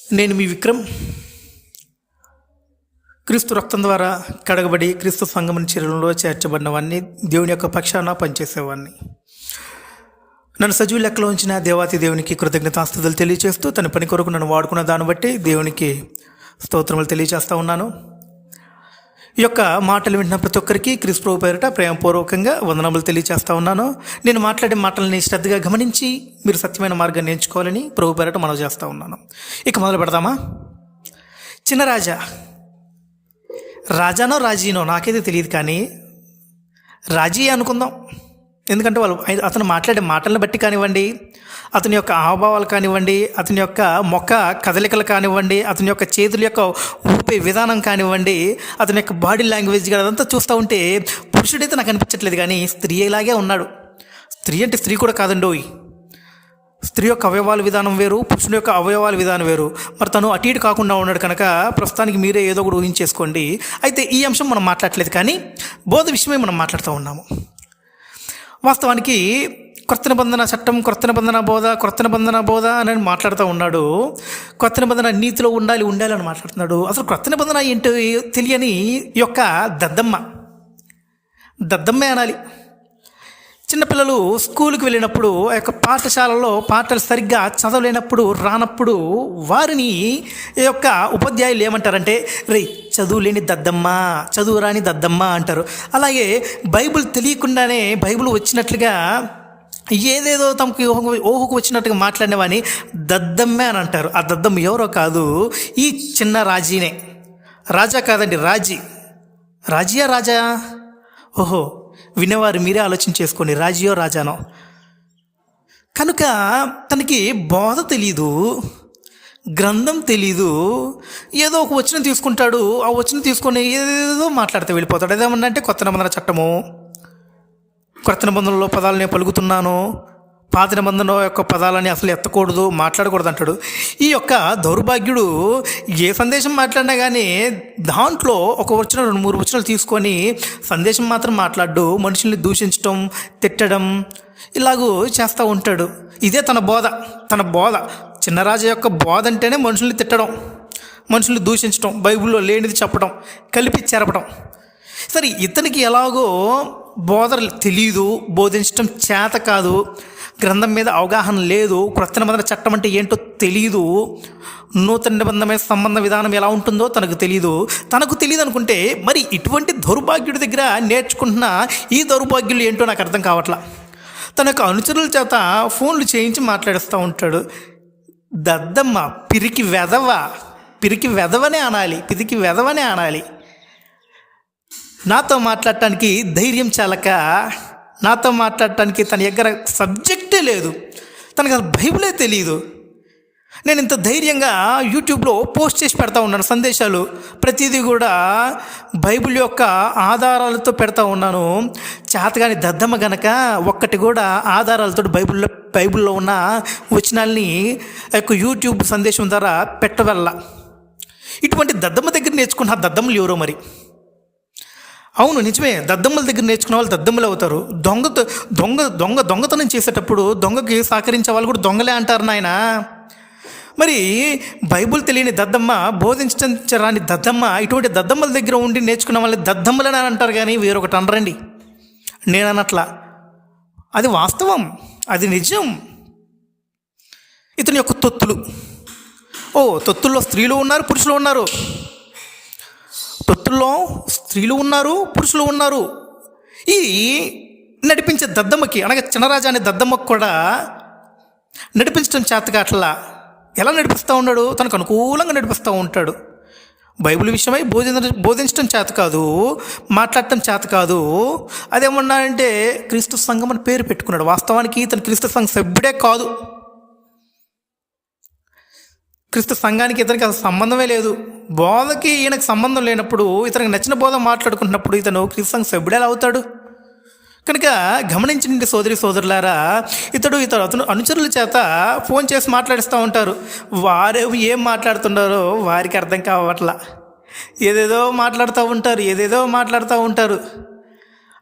నేను మీ విక్రమ్. క్రీస్తు రక్తం ద్వారా కడగబడి క్రీస్తు సంగమన చర్యలలో చేర్చబడినవాన్ని, దేవుని యొక్క పక్షాన పనిచేసేవాడిని. నన్ను సజీవ లెక్కలో ఉంచిన దేవాతి దేవునికి కృతజ్ఞతాస్తుతులు తెలియజేస్తూ తన పని కొరకు నన్ను వాడుకున్న దాన్ని బట్టి దేవునికి స్తోత్రములు తెలియజేస్తూ ఉన్నాను. ఈ యొక్క మాటలు వింటున్న ప్రతి ఒక్కరికి క్రీస్తు ప్రభు పేరిట ప్రేమపూర్వకంగా వందనములు తెలియజేస్తూ ఉన్నాను. నేను మాట్లాడే మాటలని శ్రద్ధగా గమనించి మీరు సత్యమైన మార్గాన్ని ఎంచుకోవాలని ప్రభు పేరిట మనవి చేస్తూ ఉన్నాను. ఇక మొదలు పెడదామా? చిన్న రాజానో రాజీనో నాకైతే తెలియదు, కానీ రాజీ అనుకుందాం. ఎందుకంటే అతను మాట్లాడే మాటలను బట్టి కానివ్వండి, అతని యొక్క హావభావాలు కానివ్వండి, అతని యొక్క మొక్క కదలికలు కానివ్వండి, అతని యొక్క చేతుల యొక్క ఊపే విధానం కానివ్వండి, అతని యొక్క బాడీ లాంగ్వేజ్ కానీ అదంతా చూస్తూ ఉంటే పురుషుడైతే నాకు అనిపించట్లేదు, కానీ స్త్రీ ఇలాగే ఉన్నాడు. స్త్రీ అంటే స్త్రీ కూడా కాదండి. స్త్రీ యొక్క అవయవాల విధానం వేరు, పురుషుని యొక్క అవయవాల విధానం వేరు. మరి తను అటు ఇటు కాకుండా ఉన్నాడు కనుక ప్రస్తుతానికి మీరే ఏదో ఒకటి ఊహించేసుకోండి. అయితే ఈ అంశం మనం మాట్లాడట్లేదు, కానీ బోధ విషయమే మనం మాట్లాడుతూ ఉన్నాము. వాస్తవానికి కొత్త నిబంధన చట్టం, కొత్త నిబంధన బోధ అని మాట్లాడుతూ ఉన్నాడు. కొత్త నిబంధన నీతిలో ఉండాలి అని మాట్లాడుతున్నాడు. అసలు కొత్త నిబంధన ఏంటో తెలియని ఈ యొక్క దద్దమ్మే అనాలి. చిన్నపిల్లలు స్కూల్కి వెళ్ళినప్పుడు ఆ యొక్క పాఠశాలలో పాఠాలు సరిగ్గా చదవలేనప్పుడు రానప్పుడు వారిని ఈ యొక్క ఉపాధ్యాయులు ఏమంటారంటే, రే చదువు లేని దద్దమ్మ, చదువు రాని దద్దమ్మ అంటారు. అలాగే బైబిల్ తెలియకుండానే బైబిల్ వచ్చినట్లుగా ఏదేదో తమకు ఊహకు వచ్చినట్టుగా మాట్లాడినవని దద్దమ్మే అని అంటారు. ఆ దద్దమ్మ ఎవరో కాదు, ఈ చిన్న రాజీనే. రాజా కాదండి, రాజీయా రాజా. ఓహో, వినేవారు మీరే ఆలోచన చేసుకోండి, రాజీయో రాజానో. కనుక తనకి బోధ తెలీదు, గ్రంథం తెలీదు. ఏదో ఒక వచనం తీసుకుంటాడు, ఆ వచనం తీసుకొని ఏదేదో మాట్లాడితే వెళ్ళిపోతాడు. అదేమన్నా కొత్త నిబంధన చట్టము, కొత్త నిబంధనలో పదాలు నేను పలుకుతున్నాను, పాత నిబంధన యొక్క పదాలని అసలు ఎత్తకూడదు, మాట్లాడకూడదు అంటాడు. ఈ యొక్క దౌర్భాగ్యుడు ఏ సందేశం మాట్లాడినా కానీ దాంట్లో ఒక వచనం 2-3 వచనాలు తీసుకొని సందేశం మాత్రం మాట్లాడు, మనుషుల్ని దూషించడం, తిట్టడం ఇలాగూ చేస్తూ ఉంటాడు. ఇదే తన బోధ. చిన్నరాజు యొక్క బోధ అంటేనే మనుషుల్ని తిట్టడం, మనుషుల్ని దూషించడం, బైబిల్లో లేనిది చెప్పడం, కలిపి చెరపడం. సరే, ఇతనికి ఎలాగో బోధలు తెలీదు, బోధించడం చేత కాదు, గ్రంథం మీద అవగాహన లేదు, క్రొత్త నిబంధన చట్టం అంటే ఏంటో తెలియదు, నూతన నిబంధన సంబంధ విధానం ఎలా ఉంటుందో తనకు తెలియదు అనుకుంటే మరి ఇటువంటి దౌర్భాగ్యుడి దగ్గర నేర్చుకుంటున్న ఈ దౌర్భాగ్యులు ఏంటో నాకు అర్థం కావట్లా. తన యొక్క అనుచరుల చేత ఫోన్లు చేయించి మాట్లాడిస్తూ ఉంటాడు. దద్దమ్మ, పిరికి వెధవనే అనాలి. నాతో మాట్లాడటానికి ధైర్యం చాలక, నాతో మాట్లాడటానికి తన దగ్గర సబ్జెక్టే లేదు, తనకు అసలు బైబిలే తెలియదు. నేను ఇంత ధైర్యంగా యూట్యూబ్లో పోస్ట్ చేసి పెడతా ఉన్నాను సందేశాలు, ప్రతిదీ కూడా బైబిల్ యొక్క ఆధారాలతో పెడతా ఉన్నాను. చేతగాని దద్దమ్మ గనక ఒక్కటి కూడా ఆధారాలతో బైబిల్లో ఉన్న వచనాల్ని యొక్క యూట్యూబ్ సందేశం ద్వారా పెట్టవల్ల. ఇటువంటి దద్దమ్మ దగ్గర నేర్చుకున్న దద్దమ్మలు ఎవరో మరి. అవును, నిజమే, దద్దమ్మల దగ్గర నేర్చుకున్న వాళ్ళు దద్దమ్మలు అవుతారు. దొంగతనం చేసేటప్పుడు దొంగకి సహకరించే వాళ్ళు కూడా దొంగలే అంటారు నాయన. మరి బైబుల్ తెలియని దద్దమ్మ, బోధించడం రాని దద్దమ్మ, ఇటువంటి దద్దమ్మల దగ్గర ఉండి నేర్చుకున్న వాళ్ళని దద్దమ్మలని అంటారు, కానీ వేరొకటి అనరండి. నేనన్నట్లా, అది వాస్తవం, అది నిజం. ఇతని యొక్క తొత్తుల్లో స్త్రీలు ఉన్నారు, పురుషులు ఉన్నారు. తొత్తుల్లో స్త్రీలు ఉన్నారు, పురుషులు ఉన్నారు. ఈ నడిపించే దద్దమ్మకి, అనగా చిన్నరాజా అనే దద్దమ్మకు కూడా నడిపించడం చేతగా అట్లా ఎలా నడిపిస్తూ ఉన్నాడు? తనకు అనుకూలంగా నడిపిస్తూ ఉంటాడు. బైబిల్ విషయమై బోధించడం చేత కాదు, మాట్లాడటం చేత కాదు. అదేమన్నా అంటే క్రీస్తు సంఘం అని పేరు పెట్టుకున్నాడు. వాస్తవానికి ఇతను క్రీస్తు సంఘం సభ్యుడే కాదు. క్రీస్తు సంఘానికి ఇతనికి అసలు సంబంధమే లేదు. బోధకి ఈయనకు సంబంధం లేనప్పుడు, ఇతనికి నచ్చిన బోధ మాట్లాడుకుంటున్నప్పుడు ఇతను క్రీస్తు సంఘం సభ్యుడేలా అవుతాడు? కనుక గమనించండి సోదరులారా, అతను అనుచరుల చేత ఫోన్ చేసి మాట్లాడిస్తూ ఉంటారు. వారు ఏం మాట్లాడుతున్నారో వారికి అర్థం కావట్లా, ఏదేదో మాట్లాడుతూ ఉంటారు.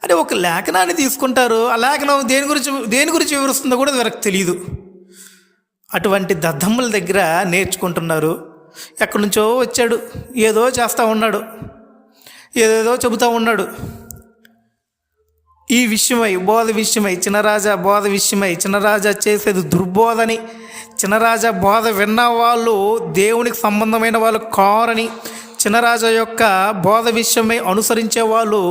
అంటే ఒక లేఖనాన్ని తీసుకుంటారు, ఆ లేఖనం దేని గురించి వివరిస్తుందో కూడా వీరికి తెలియదు. అటువంటి దద్దమ్మల దగ్గర నేర్చుకుంటున్నారు. ఎక్కడి నుంచో వచ్చాడు, ఏదో చేస్తూ ఉన్నాడు, ఏదేదో చెబుతూ ఉన్నాడు. ఈ విషయమై బోధ విషయమై బోధ విషయమై చిన్నరాజా చేసేది దుర్బోధని, చిన్నరాజా బోధ విన్న వాళ్ళు దేవునికి సంబంధమైన వాళ్ళు కారని, చిన్నరాజా యొక్క బోధ విషయమై అనుసరించే వాళ్ళు,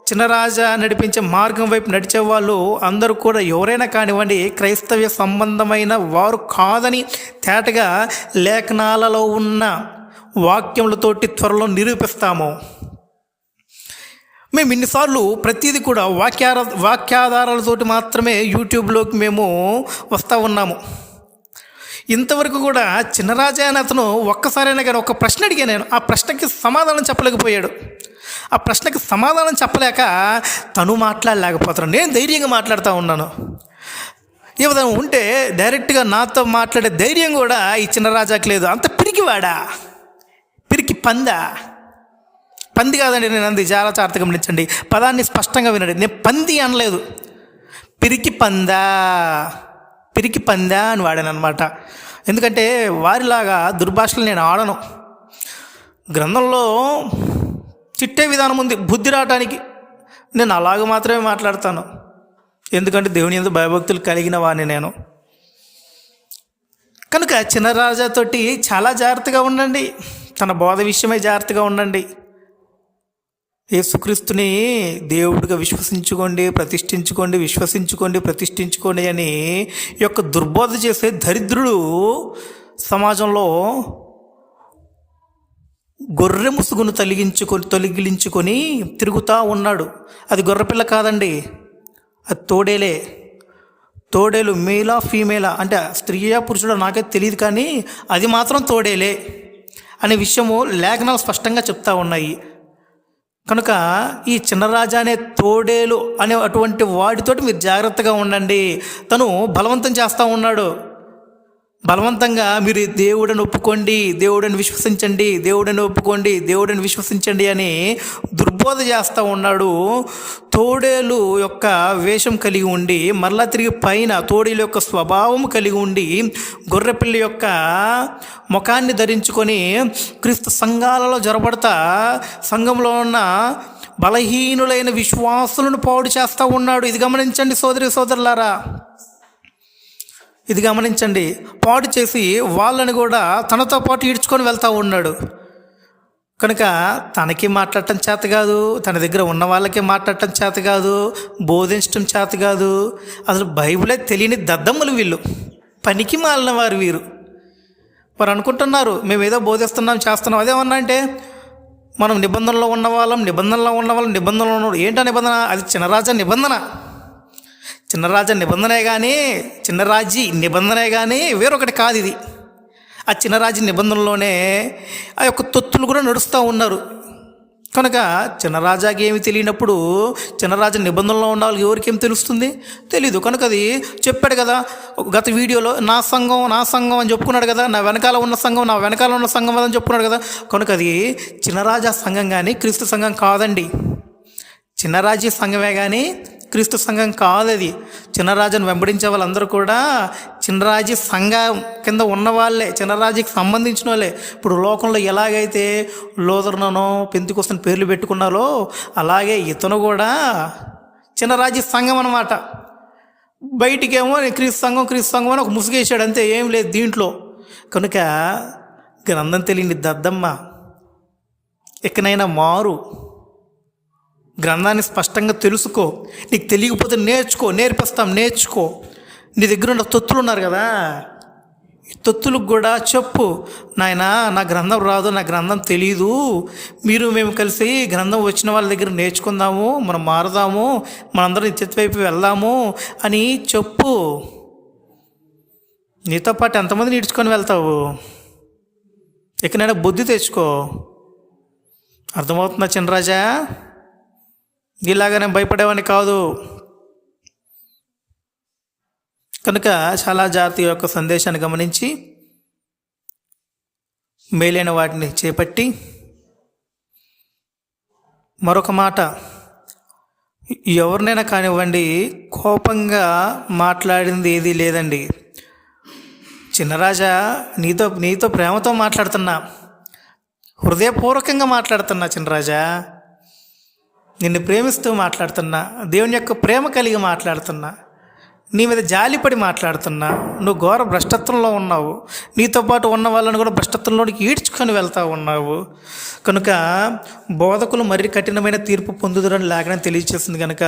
చిన్నరాజా నడిపించే మార్గం వైపు నడిచే వాళ్ళు అందరూ కూడా ఎవరైనా కానివ్వండి క్రైస్తవ్య సంబంధమైన వారు కాదని తేటగా లేఖనాలలో ఉన్న వాక్యములతోటి త్వరలో నిరూపిస్తాము. మేము ఇన్నిసార్లు ప్రతిదీ కూడా వాక్యాధారాలతోటి మాత్రమే యూట్యూబ్లోకి మేము వస్తూ ఉన్నాము. ఇంతవరకు కూడా చిన్నరాజా అని అతను ఒక్కసారైనా కానీ ఒక ప్రశ్న అడిగా నేను, ఆ ప్రశ్నకి సమాధానం చెప్పలేకపోయాడు. ఆ ప్రశ్నకి సమాధానం చెప్పలేక తను మాట్లాడలేకపోతున్నాను, నేను ధైర్యంగా మాట్లాడుతూ ఉన్నాను. ఏదైనా ఉంటే డైరెక్ట్గా నాతో మాట్లాడే ధైర్యం కూడా ఈ చిన్నరాజాకి లేదు. అంత పిరికివాడా, పిరికి పంది కాదండి నేను అంది, చాలా జాగ్రత్తగా గమనించండి, పదాన్ని స్పష్టంగా వినండి. నేను పంది అనలేదు, పిరికి పందా అని వాడాను అనమాట. ఎందుకంటే వారిలాగా దుర్భాషలు నేను ఆడను. గ్రంథంలో చిట్టే విధానం ఉంది బుద్ధి రావటానికి, నేను అలాగ మాత్రమే మాట్లాడతాను. ఎందుకంటే దేవుని యందు భయభక్తులు కలిగిన వాడిని నేను. కనుక చిన్నరాజాతోటి చాలా జాగ్రత్తగా ఉండండి, తన బోధ విషయమై జాగ్రత్తగా ఉండండి. యేసుక్రీస్తుని దేవుడిగా ప్రతిష్ఠించుకోండి అని ఈ యొక్క దుర్బోధ చేసే దరిద్రుడు సమాజంలో గొర్రె ముసుగును తొలగించుకొని తిరుగుతూ ఉన్నాడు. అది గొర్రెపిల్ల కాదండి, అది తోడేలు మేలా ఫీమేలా అంటే స్త్రీయా పురుషుడా నాకే తెలియదు, కానీ అది మాత్రం తోడేలే అనే విషయము లేఖనాలు స్పష్టంగా చెప్తా ఉన్నాయి. కనుక ఈ చిన్నరాజా అనే తోడేలు అనే అటువంటి వాడితోటి మీరు జాగ్రత్తగా ఉండండి. తను బలవంతం చేస్తూ ఉన్నాడు, బలవంతంగా మీరు దేవుడిని ఒప్పుకోండి, దేవుడిని విశ్వసించండి అని దుర్బోధ చేస్తూ ఉన్నాడు. తోడేలు యొక్క వేషం కలిగి ఉండి మరలా తిరిగి పైన తోడేలు యొక్క స్వభావం కలిగి ఉండి గొర్రెపిల్ల యొక్క ముఖాన్ని ధరించుకొని క్రీస్తు సంఘాలలో జొరబడతా సంఘంలో ఉన్న బలహీనులైన విశ్వాసులను పాడు చేస్తూ ఉన్నాడు. ఇది గమనించండి సోదరులారా, ఇది గమనించండి. పాడు చేసి వాళ్ళని కూడా తనతో పాటు ఈడ్చుకొని వెళ్తూ ఉన్నాడు. కనుక తనకి మాట్లాడటం చేత కాదు, తన దగ్గర ఉన్న వాళ్ళకి మాట్లాడటం చేత కాదు, బోధించడం చేత కాదు. అసలు బైబిలే తెలియని దద్దమ్మలు వీళ్ళు, పనికి మాలిన వారు వీరు. వారు అనుకుంటున్నారు మేము ఏదో బోధిస్తున్నాం చేస్తున్నాం. అదేమన్నా అంటే మనం నిబంధనలో ఉన్న వాళ్ళం ఏంటో నిబంధన? అది చిన్నరాజా నిబంధనే కానీ వేరొకటి కాదు ఇది. ఆ చిన్నరాజు నిబంధనలోనే ఆ యొక్క తొత్తులు కూడా నడుస్తూ ఉన్నారు. కనుక చిన్నరాజాకి ఏమి తెలియనప్పుడు చిన్నరాజు నిబంధనలో ఉన్న వాళ్ళకి ఎవరికేం తెలుస్తుంది? తెలీదు. కనుక అది చెప్పాడు కదా గత వీడియోలో, నా సంఘం అని చెప్పుకున్నాడు కదా, నా వెనకాల ఉన్న సంఘం అని చెప్పుకున్నాడు కదా. కనుక అది చిన్నరాజా సంఘం కానీ క్రీస్తు సంఘం కాదండి. చిన్నరాజీ సంఘమే కానీ క్రీస్తు సంఘం కాదు. అది చిన్నరాజును వెంబడించే వాళ్ళందరూ కూడా చిన్నరాజీ సంఘం కింద ఉన్నవాళ్ళే, చిన్నరాజీకి సంబంధించిన వాళ్ళే. ఇప్పుడు లోకంలో ఎలాగైతే లోదర్నో పెంతికొస్తని పేర్లు పెట్టుకున్నారో అలాగే ఇతను కూడా చిన్నరాజీ సంఘం అన్నమాట. బయటికేమో క్రీస్తు సంఘం అని ఒక ముసుగేసాడు, అంతే, ఏం లేదు దీంట్లో. కనుక గ్రంథం తెలియని దద్దమ్మ, ఎక్కడైనా మారు, గ్రంథాన్ని స్పష్టంగా తెలుసుకో. నీకు తెలియకపోతే నేర్చుకో. నీ దగ్గర ఉన్న తొత్తులు ఉన్నారు కదా, ఈ తొత్తులకు కూడా చెప్పు, నాయనా నా గ్రంథం రాదు, నా గ్రంథం తెలీదు, మేము కలిసి గ్రంథం వచ్చిన వాళ్ళ దగ్గర నేర్చుకుందాము, మనం మారుదాము, మనందరం నిత్యత్వ వైపు వెళ్దాము అని చెప్పు. నీతో పాటు ఎంతమంది నేర్చుకొని వెళ్తావు? ఎక్కడైనా బుద్ధి తెచ్చుకో. అర్థమవుతుందా చిన్నరాజా? ఇలాగానే భయపడేవాడిని కాదు. కనుక చాలా జాతి యొక్క సందేశాన్ని గమనించి మేలైన వాటిని చేపట్టి, మరొక మాట, ఎవరినైనా కానివ్వండి కోపంగా మాట్లాడింది ఏదీ లేదండి. చిన్నరాజా, నీతో నీతో ప్రేమతో మాట్లాడుతున్నా, హృదయపూర్వకంగా మాట్లాడుతున్నా చిన్నరాజా. నిన్ను ప్రేమిస్తూ మాట్లాడుతున్నా, దేవుని యొక్క ప్రేమ కలిగి మాట్లాడుతున్నా, నీ మీద జాలిపడి మాట్లాడుతున్నా. నువ్వు ఘోర భ్రష్టత్వంలో ఉన్నావు, నీతో పాటు ఉన్న వాళ్ళని కూడా భ్రష్టత్వంలోనికి ఈడ్చుకొని వెళ్తూ ఉన్నావు. కనుక బోధకులు మరీ కఠినమైన తీర్పు పొందుదురని లేఖనం తెలియజేస్తుంది. కనుక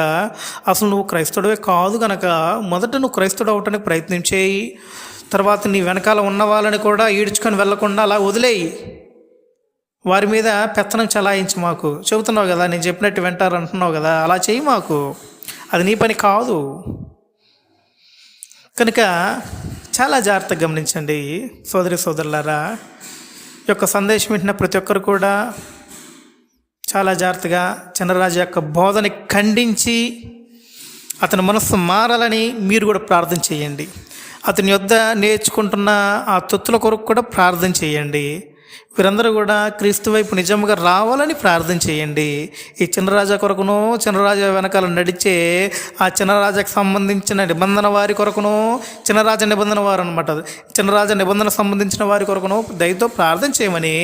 అసలు నువ్వు క్రైస్తవుడివే కాదు కనుక మొదట నువ్వు క్రైస్తవుడు అవటానికి ప్రయత్నం చేయి. తర్వాత నీ వెనకాల ఉన్న వాళ్ళని కూడా ఈడ్చుకొని వెళ్లకుండా అలా వదిలేయి. వారి మీద పెత్తనం చలాయించి మాకు చెబుతున్నావు కదా, నేను చెప్పినట్టు వింటారు అంటున్నావు కదా, అలా చేయి మాకు. అది నీ పని కాదు. కనుక చాలా జాగ్రత్తగా గమనించండి సోదరి సోదరులారా. ఈ యొక్క సందేశం వింటున్న ప్రతి ఒక్కరు కూడా చాలా జాగ్రత్తగా చిన్నరాజు యొక్క బోధని ఖండించి అతని మనస్సు మారాలని మీరు కూడా ప్రార్థన చేయండి. అతని యొద్ద నేర్చుకుంటున్న ఆ తొత్తుల కొరకు కూడా ప్రార్థన చేయండి. వీరందరూ కూడా క్రీస్తు వైపు నిజంగా రావాలని ప్రార్థన చేయండి. ఈ చిన్నరాజా కొరకును, చిన్నరాజా వెనకాల నడిచే ఆ చిన్నరాజాకు సంబంధించిన నిబంధన వారి కొరకును, చిన్నరాజా నిబంధన వారు అనమాట, చిన్నరాజా నిబంధన సంబంధించిన వారి కొరకును దయతో ప్రార్థన చేయమని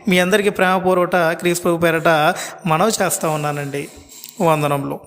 మీ అందరికీ ప్రేమపూర్వక క్రీస్తు పేరట మనవి చేస్తూ ఉన్నానండి. వందనములు.